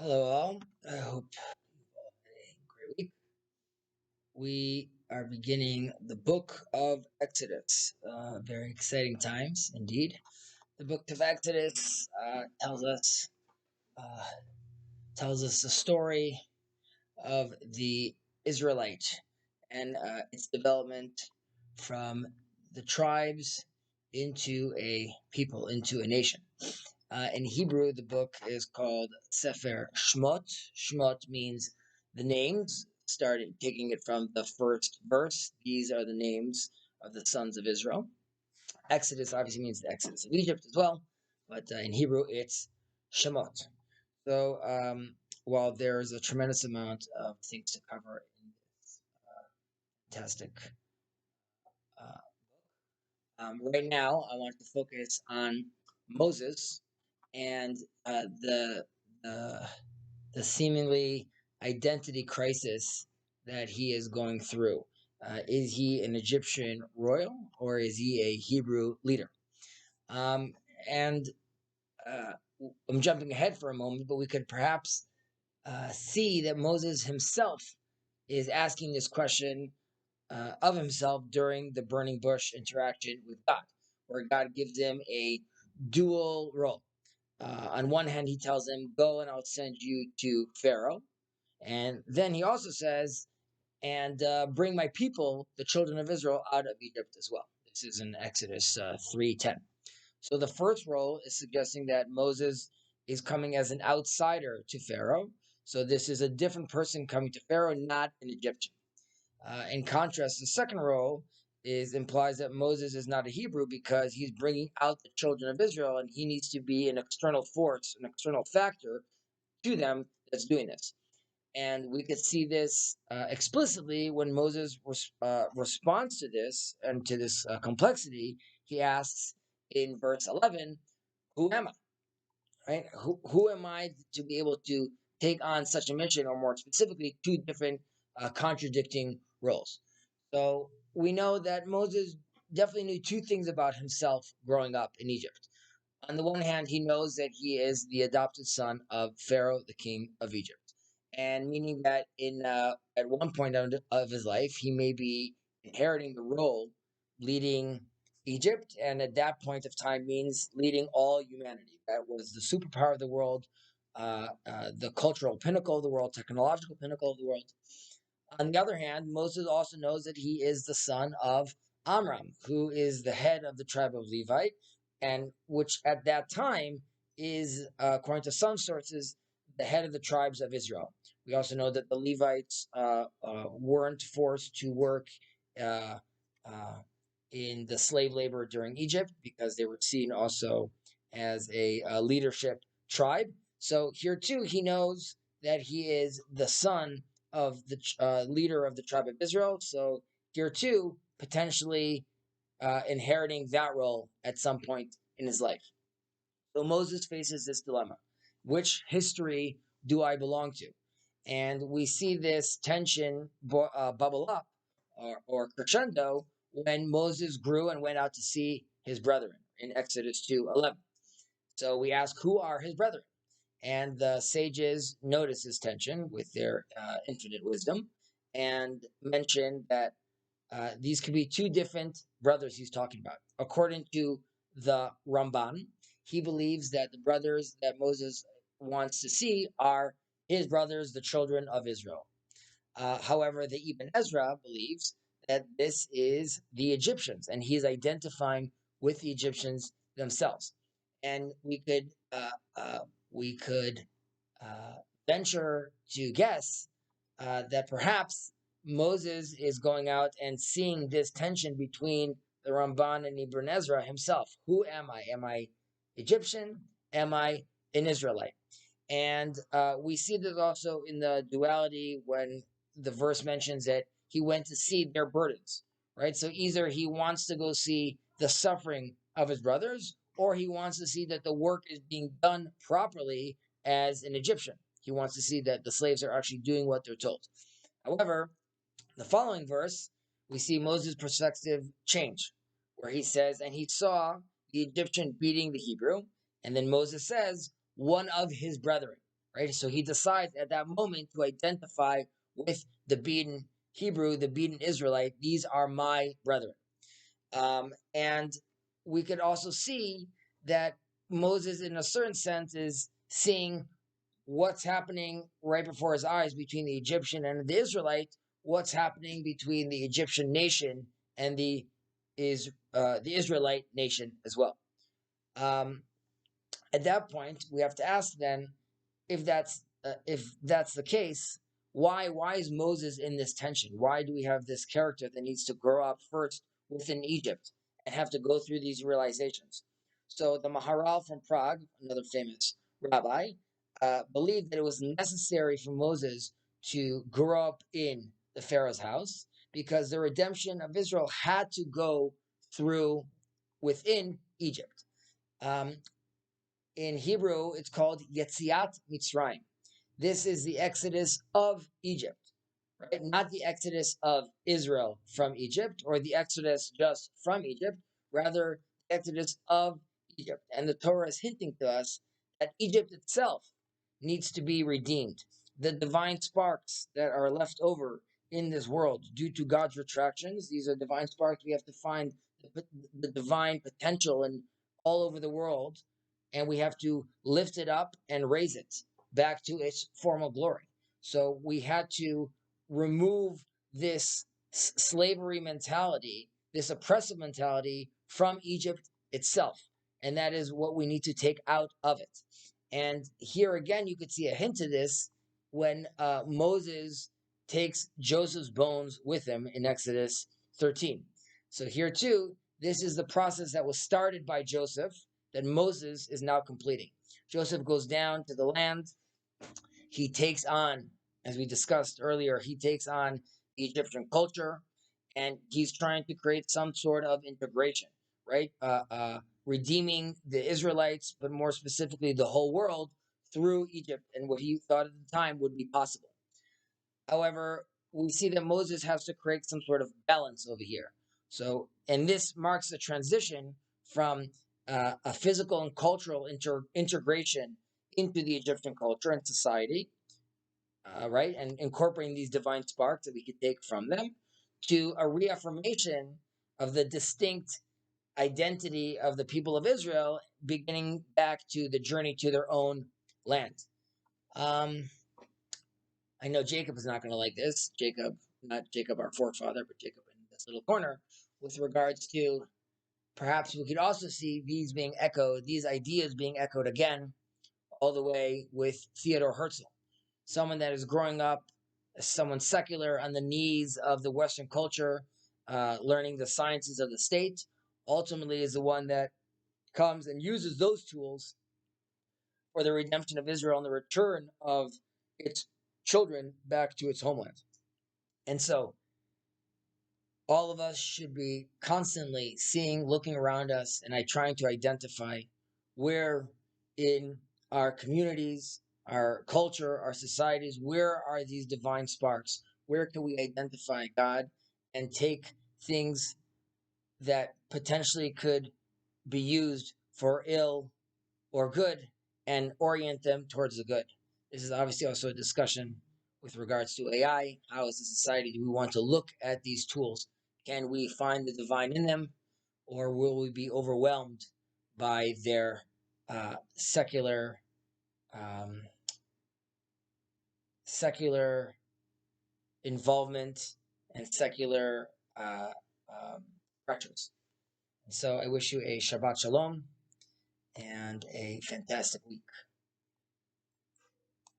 Hello, all. I hope you all had a great week. We are beginning the book of Exodus. Very exciting times indeed. The book of Exodus uh, tells us the story of the Israelite and its development from the tribes into a people, into a nation. In Hebrew, the book is called Sefer Shemot. Shemot means the names, starting taking it from the first verse. These are the names of the sons of Israel. Exodus obviously means the Exodus of Egypt as well, but in Hebrew, it's Shemot. So while there's a tremendous amount of things to cover in this fantastic uh, right now, I want to focus on Moses and the the seemingly identity crisis that he is going through. Is he an Egyptian royal or is he a Hebrew leader? Um, and uh, I'm jumping ahead for a moment, but we could perhaps see that Moses himself is asking this question of himself during the burning bush interaction with God, where God gives him a dual role. On one hand, he tells him, "Go and I'll send you to Pharaoh." And then he also says, "And bring my people, the children of Israel, out of Egypt as well." This is in Exodus 3:10. So the first role is suggesting that Moses is coming as an outsider to Pharaoh. So this is a different person coming to Pharaoh, not an Egyptian. In contrast, the second role implies that Moses is not a Hebrew because he's bringing out the children of Israel, and he needs to be an external force, an external factor to them that's doing this. And we could see this explicitly when Moses responds to this and to this complexity. He asks in verse 11, "Who am I?" Right? Who am I to be able to take on such a mission, or more specifically, two different contradicting roles? So we know that Moses definitely knew two things about himself growing up in Egypt. On the one hand, he knows that he is the adopted son of Pharaoh, the king of Egypt, and meaning that in at one point of his life, he may be inheriting the role leading Egypt, and at that point of time means leading all humanity. That was the superpower of the world, the cultural pinnacle of the world, technological pinnacle of the world. On the other hand, Moses also knows that he is the son of Amram, who is the head of the tribe of Levite, and which at that time is, according to some sources, the head of the tribes of Israel. We also know that the Levites weren't forced to work uh, uh, in the slave labor during Egypt because they were seen also as a leadership tribe. So here too, he knows that he is the son of the leader of the tribe of Israel. So here too, potentially inheriting that role at some point in his life. So Moses faces this dilemma: which history do I belong to? And we see this tension bubble up or crescendo when Moses grew and went out to see his brethren in Exodus 2:11. So we ask, who are his brethren? And the sages notice this tension with their infinite wisdom and mention that these could be two different brothers he's talking about. According to the Ramban, he believes that the brothers that Moses wants to see are his brothers, the children of Israel. However, the Ibn Ezra believes that this is the Egyptians, and he's identifying with the Egyptians themselves. And uh, we could uh, venture to guess that perhaps Moses is going out and seeing this tension between the Ramban and Ibn Ezra himself. Who am I? Am I Egyptian? Am I an Israelite? And we see this also in the duality when the verse mentions that he went to see their burdens, right? So either he wants to go see the suffering of his brothers, or he wants to see that the work is being done properly as an Egyptian. He wants to see that the slaves are actually doing what they're told. However, the following verse, we see Moses' perspective change, where he says, "And he saw the Egyptian beating the Hebrew." And then Moses says, "one of his brethren." right? So he decides at that moment to identify with the beaten Hebrew, the beaten Israelite. These are my brethren. And we could also see that Moses, in a certain sense, is seeing what's happening right before his eyes between the Egyptian and the Israelite, what's happening between the Egyptian nation and the Israelite nation as well. Um, at that point, we have to ask then, if that's the case, why is Moses in this tension? Why do we have this character that needs to grow up first within Egypt and have to go through these realizations? So the Maharal from Prague, another famous rabbi, believed that it was necessary for Moses to grow up in the Pharaoh's house because the redemption of Israel had to go through within Egypt. Um, in Hebrew, it's called Yetziat Mitzrayim. This is the exodus of Egypt, right? Not the exodus of Israel from Egypt or the exodus just from Egypt, rather, the exodus of Egypt. And the Torah is hinting to us that Egypt itself needs to be redeemed. The divine sparks that are left over in this world due to God's retractions, these are divine sparks. We have to find the divine potential in all over the world, and we have to lift it up and raise it back to its former glory. So we had to remove this slavery mentality, this oppressive mentality from Egypt itself. And that is what we need to take out of it. And here again, you could see a hint of this when Moses takes Joseph's bones with him in Exodus 13. So here too, this is the process that was started by Joseph that Moses is now completing. Joseph goes down to the land. He takes on, as we discussed earlier, he takes on Egyptian culture, and he's trying to create some sort of integration, right? Redeeming the Israelites, but more specifically the whole world through Egypt and what he thought at the time would be possible. However, we see that Moses has to create some sort of balance over here. So, and this marks a transition from a physical and cultural integration into the Egyptian culture and society, right? And incorporating these divine sparks that we could take from them to a reaffirmation of the distinct identity of the people of Israel, beginning back to the journey to their own land. Um, I know Jacob is not going to like this. Jacob, not Jacob, our forefather, but Jacob in this little corner, with regards to perhaps we could also see these being echoed, these ideas being echoed again, all the way with Theodore Herzl, someone that is growing up, someone secular on the knees of the Western culture, learning the sciences of the state, ultimately is the one that comes and uses those tools for the redemption of Israel and the return of its children back to its homeland. And so all of us should be constantly seeing, looking around us, and trying to identify where in our communities, our culture, our societies, where are these divine sparks? Where can we identify God and take things that potentially could be used for ill or good and orient them towards the good? This is obviously also a discussion with regards to AI. How, as a society, do we want to look at these tools? Can we find the divine in them, or will we be overwhelmed by their secular um, secular involvement and secular pressures? And so I wish you a Shabbat Shalom and a fantastic week.